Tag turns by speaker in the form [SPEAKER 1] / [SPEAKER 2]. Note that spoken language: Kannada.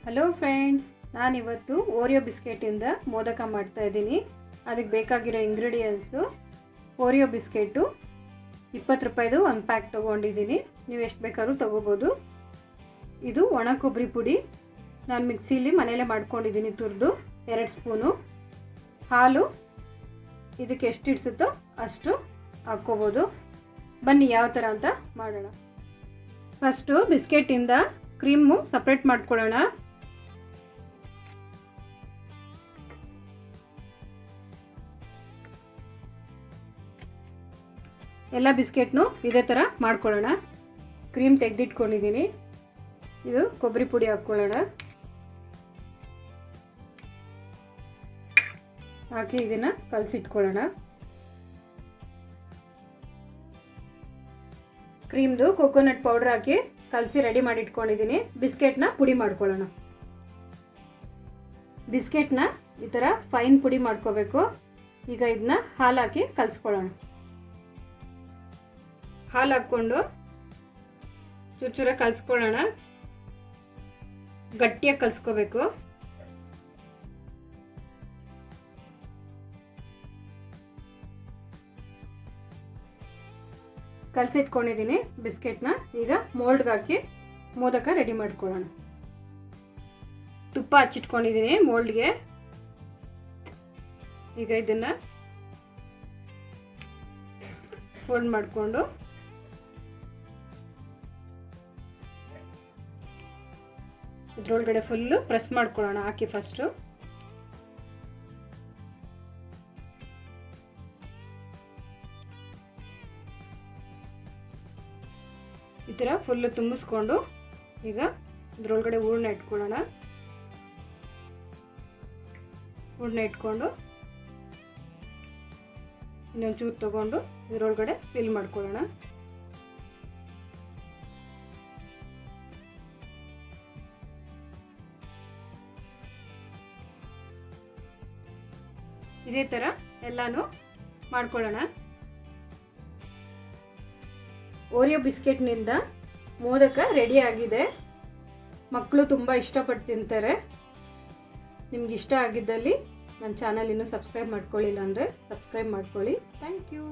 [SPEAKER 1] ಹಲೋ ಫ್ರೆಂಡ್ಸ್, ನಾನಿವತ್ತು ಓರಿಯೋ ಬಿಸ್ಕೆಟಿಂದ ಮೋದಕ ಮಾಡ್ತಾ ಇದ್ದೀನಿ. ಅದಕ್ಕೆ ಬೇಕಾಗಿರೋ ಇಂಗ್ರೀಡಿಯೆಂಟ್ಸು ಓರಿಯೋ ಬಿಸ್ಕೆಟು 20 ರೂಪಾಯಿದು ಒಂದು ಪ್ಯಾಕ್ ತೊಗೊಂಡಿದ್ದೀನಿ. ನೀವು ಎಷ್ಟು ಬೇಕಾದ್ರೂ ತೊಗೋಬೋದು. ಇದು ಒಣ ಕೊಬ್ಬರಿ ಪುಡಿ, ನಾನು ಮಿಕ್ಸಿಲಿ ಮನೆಯಲ್ಲೇ ಮಾಡ್ಕೊಂಡಿದ್ದೀನಿ ತುರಿದು 2 ಸ್ಪೂನು. ಹಾಲು ಇದಕ್ಕೆ ಎಷ್ಟು ಇಡಿಸುತ್ತೋ ಅಷ್ಟು ಹಾಕ್ಕೋಬೋದು. ಬನ್ನಿ ಯಾವ ಥರ ಅಂತ ಮಾಡೋಣ. ಫಸ್ಟು ಬಿಸ್ಕೆಟಿಂದ ಕ್ರೀಮು ಸಪ್ರೇಟ್ ಮಾಡ್ಕೊಳ್ಳೋಣ. ಎಲ್ಲ ಬಿಸ್ಕೆಟ್ನು ಇದೇ ಥರ ಮಾಡ್ಕೊಳ್ಳೋಣ. ಕ್ರೀಮ್ ತೆಗೆದಿಟ್ಕೊಂಡಿದ್ದೀನಿ. ಇದು ಕೊಬ್ಬರಿ ಪುಡಿ ಹಾಕ್ಕೊಳ್ಳೋಣ. ಹಾಕಿ ಇದನ್ನು ಕಲಸಿಟ್ಕೊಳ್ಳೋಣ. ಕ್ರೀಮ್ದು ಕೋಕೋನಟ್ ಪೌಡರ್ ಹಾಕಿ ಕಲಸಿ ರೆಡಿ ಮಾಡಿ ಇಟ್ಕೊಂಡಿದ್ದೀನಿ. ಬಿಸ್ಕೆಟ್ನ ಪುಡಿ ಮಾಡ್ಕೊಳ್ಳೋಣ. ಬಿಸ್ಕೆಟ್ನ ಈ ಥರ ಫೈನ್ ಪುಡಿ ಮಾಡ್ಕೋಬೇಕು. ಈಗ ಇದನ್ನ ಹಾಲು ಹಾಕಿ ಕಲಿಸ್ಕೊಳ್ಳೋಣ. ಹಾಲು ಹಾಕ್ಕೊಂಡು ಚೂರ ಕಲಿಸ್ಕೊಳ್ಳೋಣ. ಗಟ್ಟಿಯಾಗಿ ಕಲಿಸ್ಕೋಬೇಕು. ಕಲಸಿಟ್ಕೊಂಡಿದ್ದೀನಿ ಬಿಸ್ಕೆಟ್ನ. ಈಗ ಮೋಲ್ಡ್ಗೆ ಹಾಕಿ ಮೋದಕ ರೆಡಿ ಮಾಡ್ಕೊಳ್ಳೋಣ. ತುಪ್ಪ ಹಚ್ಚಿಟ್ಕೊಂಡಿದ್ದೀನಿ ಮೋಲ್ಡ್ಗೆ. ಈಗ ಇದನ್ನು ಫೋಲ್ಡ್ ಮಾಡಿಕೊಂಡು ಇದ್ರೊಳಗಡೆ ಫುಲ್ಲು ಪ್ರೆಸ್ ಮಾಡ್ಕೊಳ್ಳೋಣ. ಹಾಕಿ ಫಸ್ಟು ಈ ಥರ ಫುಲ್ಲು ತುಂಬಿಸ್ಕೊಂಡು ಈಗ ಇದ್ರೊಳಗಡೆ ಹೂರಣ ಇಟ್ಕೊಳ್ಳೋಣ. ಹೂರಣ ಇಟ್ಕೊಂಡು ಇನ್ನೊಂದು ಚೂರು ತೊಗೊಂಡು ಇದರೊಳಗಡೆ ಫಿಲ್ ಮಾಡ್ಕೊಳ್ಳೋಣ. ಇದೇ ಥರ ಎಲ್ಲಾನು ಮಾಡ್ಕೊಳ್ಳೋಣ. ಓರಿಯೋ ಬಿಸ್ಕೆಟ್ನಿಂದ ಮೋದಕ ರೆಡಿ ಆಗಿದೆ. ಮಕ್ಕಳು ತುಂಬ ಇಷ್ಟಪಟ್ಟು ತಿಂತಾರೆ. ನಿಮ್ಗೆ ಇಷ್ಟ ಆಗಿದ್ದಲ್ಲಿ ನನ್ನ ಚಾನಲ್ ಇನ್ನೂ ಸಬ್ಸ್ಕ್ರೈಬ್ ಮಾಡ್ಕೊಳ್ಳಿಲ್ಲ ಅಂದರೆ ಸಬ್ಸ್ಕ್ರೈಬ್ ಮಾಡ್ಕೊಳ್ಳಿ. Thank you.